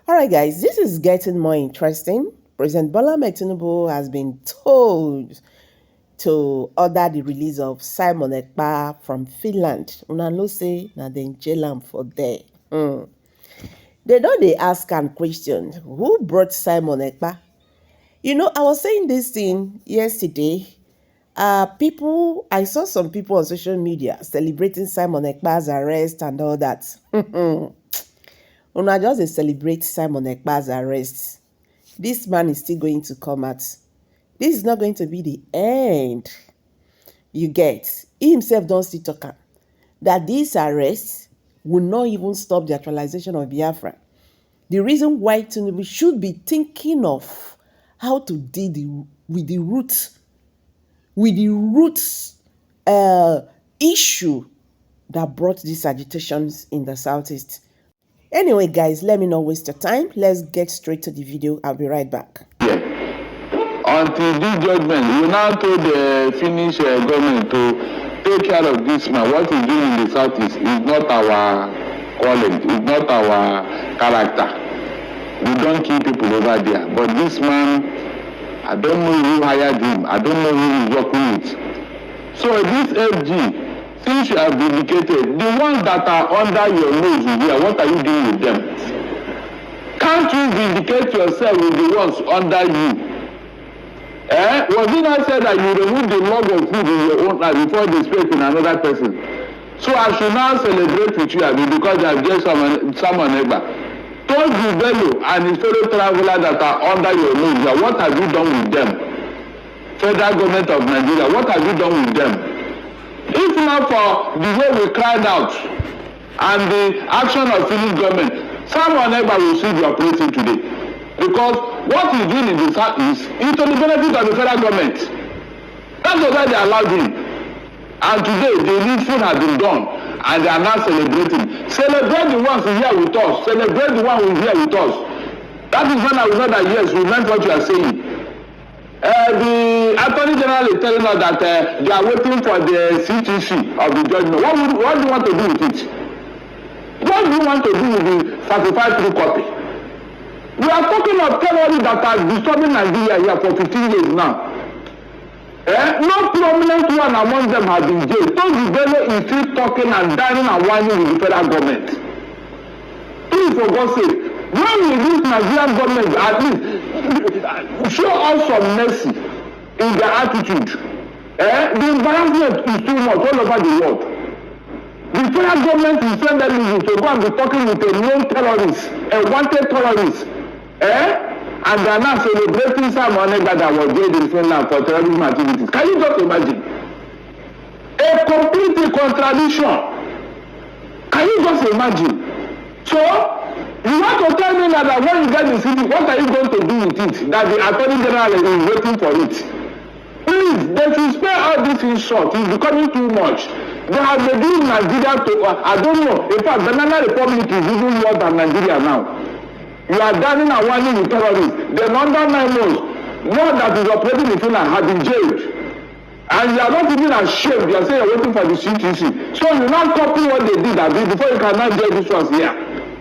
All right, guys, this is getting more interesting. President Bola Tinubu has been told to order the release of Simon Ekpa from Finland. Una know say na dem jail am for there. They know they ask and question who brought Simon Ekpa. I was saying this thing yesterday. I saw some people on social media celebrating Simon Ekpa's arrest and all that. Una just dey celebrate Simon Ekpa's arrest. This man is still going to come out. This is not going to be the end. You get. He himself don't still talk am that this arrest will not even stop the actualization of Biafra. The reason why Tinubu should be thinking of how to deal with the roots issue that brought these agitations in the southeast. Anyway, guys, let me not waste your time. Let's get straight to the video. I'll be right back. Yeah. Until this judgment, we now told the Finnish government to take care of this man. What he's doing in the southeast is not our calling, it's not our character. We don't kill people over there. But this man, I don't know who hired him. I don't know who he's working with. So this FG, since you have vindicated, the ones that are under your nose here, what are you doing with them? Can't you vindicate yourself with the ones under you? Was it not said that you remove the log of food in your own life before they speak in another person? So I should now celebrate with you, because I have just someone neighbor. Told you Bello and his fellow travelers that are under your nose, what have you done with them? Federal government of Nigeria, what have you done with them? If not for the way we cried out and the action of Finnish government, someone ever will still be operating today. Because what he's doing in the south is to the benefit of the federal government. That's why they allowed him. And today the needful has been done and they are now celebrating. Celebrate the ones who are here with us. Celebrate the ones who are here with us. That is when I will know that yes, we meant what you are saying. The Attorney General is telling us that they are waiting for the CTC of the judgment. What do you want to do with it? What do you want to do with the certified true copy? We are talking of terrorists that are disturbing Nigeria here for 15 years now. No prominent one among them has been jailed. Tozi Bello is still talking and dining and whining with the federal government. Please, for God's sake, when will this Nigerian government at least show us some mercy in their attitude? The embarrassment is too much all over the world. The federal government will send them to go and be talking with a known terrorist, a wanted terrorist. And they are now celebrating someone that was jailed in Finland for terrorism activities. Can you just imagine? A complete contradiction. Can you just imagine? So, you want to tell me that when you get the city, what are you going to do with it? That the Attorney General is waiting for it. Please, they should spare all this in short. It's becoming too much. They have reduced Nigeria to, I don't know. In fact, Banana Republic is even worse than Nigeria now. You are dining and whining with terrorists. Then under 9 months, one that is operating in Finland has been jailed. And you are not even ashamed. You are saying you are waiting for the CTC. So you now copy what they did before you can now jail these ones here.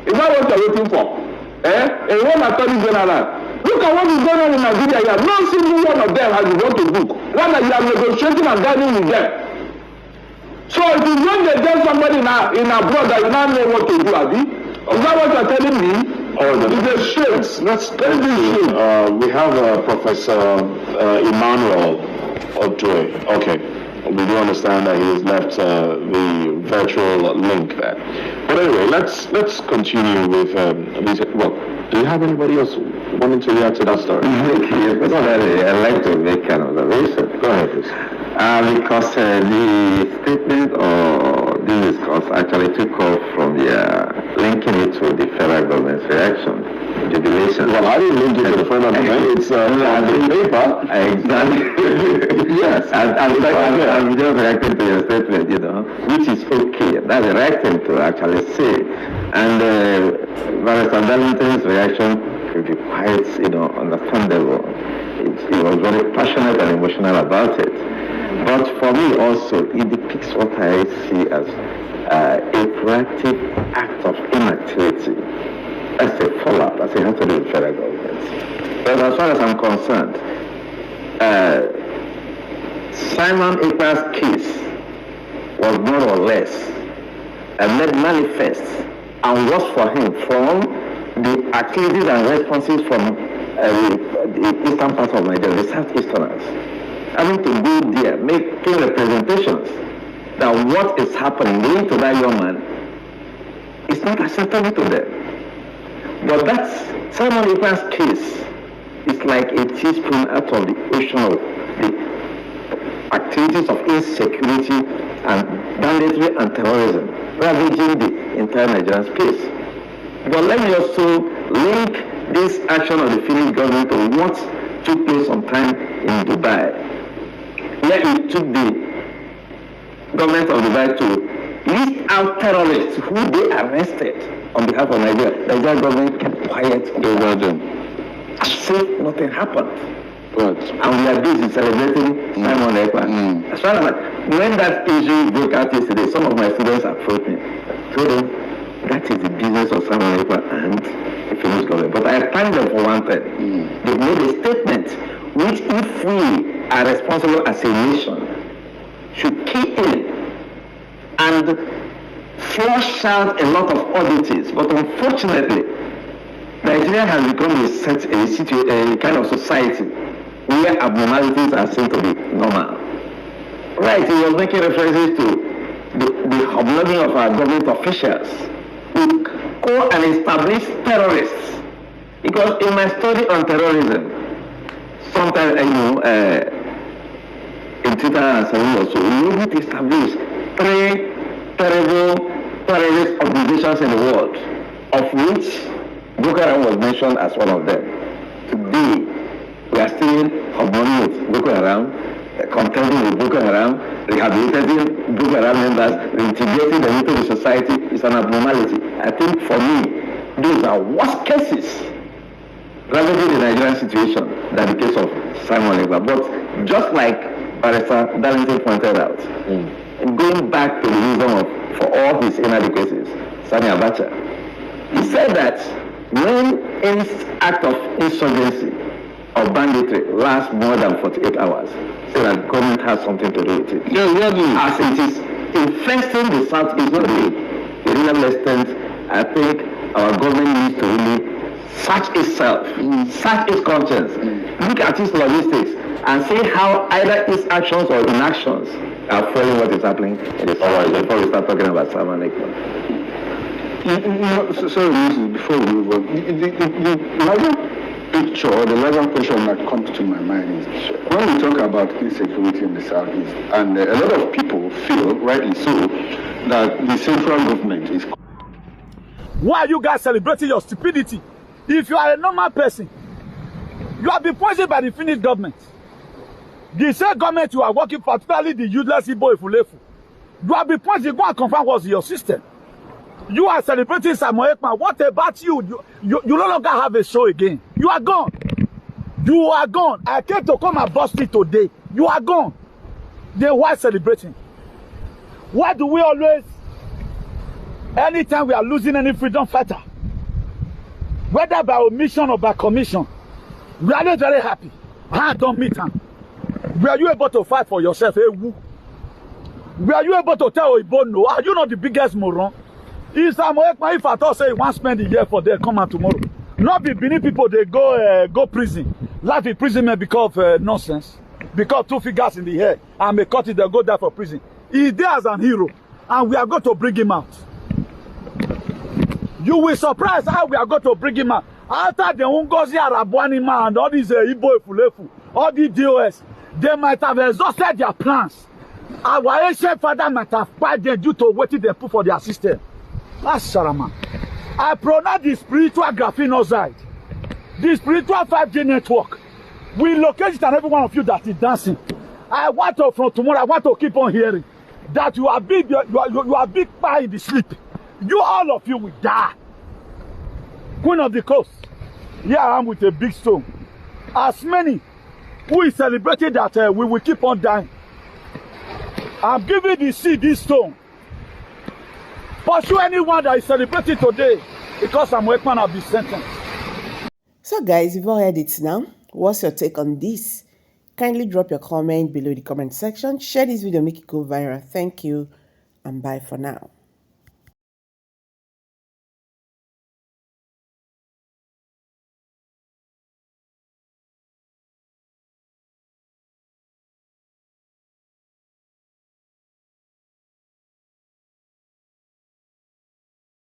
Is that what you are waiting for? A one Attorney General. Look at what is going on in Nigeria here. No single one of them has been brought to book. One that you are negotiating and dining with them. So it is when they tell somebody in abroad that you now know what to do, Abi. Is that what you are telling me? It's a shame. Let's shame. We have Professor Emmanuel Ojoy. Okay. We do understand that he has left the virtual link there. But anyway, let's continue with do you have anybody else wanting to react to that story? Yes, I'd like to make an observation. Go ahead, please. Because the statement or this discourse actually took off from linking it to the federal government's reaction, jubilation. Well, I didn't link it to the federal government. It's on the paper. Exactly. Yes. I'm just reacting to your statement, which is okay. That's the right thing to actually say. And Barrister Darlington's reaction could be quite, understandable. He was very passionate and emotional about it. But for me also, it depicts what I see as a proactive act of inactivity That's a follow-up. That's a has to do with federal government. But as far as I'm concerned, Simon Ekpa's case was more or less made manifest and was for him from the activities and responses from the eastern part of Nigeria, the southeasterners, having to go there, making representations that what is happening linked to that young man is not acceptable to them. But that's Simon Ekpa's case is like a teaspoon out of the ocean of the activities of insecurity and banditry and terrorism ravaging the entire Nigerian space. But let me also link this action of the Finnish government to what took place sometime in Dubai, where it took the government of Dubai to list out terrorists who they arrested on behalf of Nigeria. The Nigerian government kept quiet over them, as if nothing happened. Right. And we are busy celebrating Simon Ekpa. As far as when that issue broke out yesterday, some of my students approached me, told them that is the business of Simon Ekpa and the Finnish government. But I thank them for one thing. They made a statement which, if we are responsible as a nation, should key in and flush out a lot of oddities. But unfortunately, Nigeria has become a kind of society where abnormalities are seen to be normal. Right, he was making references to the hobnobbing of our government officials who go and establish terrorists. Because in my study on terrorism, sometimes, in 2007 or so, we able to establish 3 terrible terrorist organizations in the world, of which Boko Haram was mentioned as one of them. Today, we are still hobnobbing with Boko Haram, contending with Boko Haram, rehabilitating Boko Haram members, reintegrating them into the society is an abnormality. I think for me, those are worse cases ravaging the Nigerian situation than the case of Simon Ekpa. But just like Barrister Darlington pointed out, going back to the reason for all his inadequacies, Sani Abacha, he said that when any act of insurgency or banditry lasts more than 48 hours, so that government has something to do with it. Yeah, as it is infesting the southeast of the regional extent, I think our government needs to really search itself, search its conscience, look at its logistics, and see how either its actions or inactions are following what is happening in the south before we start talking about Simon Ekpa. Sorry, before we move on, the larger picture or the larger question that comes to my mind is when we talk about insecurity in the southeast, and a lot of people feel, rightly so, that the central government is. Why are you guys celebrating your stupidity? If you are a normal person, you have been poisoned by the Finnish government. The same government you are working, particularly the useless Igbo Ifulefu. You have been poisoned. Go and confirm what's your system. You are celebrating Simon Ekpa. What about you? You no longer have a show again. You are gone. You are gone. I came to come and bust it today. You are gone. Then why celebrating? Why do we always, anytime we are losing any freedom fighter, whether by omission or by commission, we are not very happy. I don't meet him. Were you able to fight for yourself? Were you able to tell Oibo no? Are you not the biggest moron? If I thought say he wants to spend a year for them, come out tomorrow. Not be Benin people, they go prison. Life imprisonment because of nonsense. Because 2 figures in the hair and may cut it, they'll go there for prison. He's there as an hero, and we are going to bring him out. You will surprise how we are going to bring him out. After the Ungozi Arabuani man and all these Igbo Ifulefu, all the DOS, they might have exhausted their plans. Our ancient father might have fired them due to what they put for their system. That's Sharama. I pronounce the spiritual graphenoxide, the spiritual 5G network. We locate each and every one of you that is dancing. I want to, from tomorrow, I want to keep on hearing that you are big pie in the sleep. You, all of you will die. Queen of the coast. Here I am with a big stone. As many who is celebrating that we will keep on dying. I'm giving the seed this stone. Pursue anyone that is celebrating today because Samuel Ekpa have been sentenced. So guys, you've all heard it now. What's your take on this? Kindly drop your comment below the comment section. Share this video, make it go viral. Thank you, and bye for now.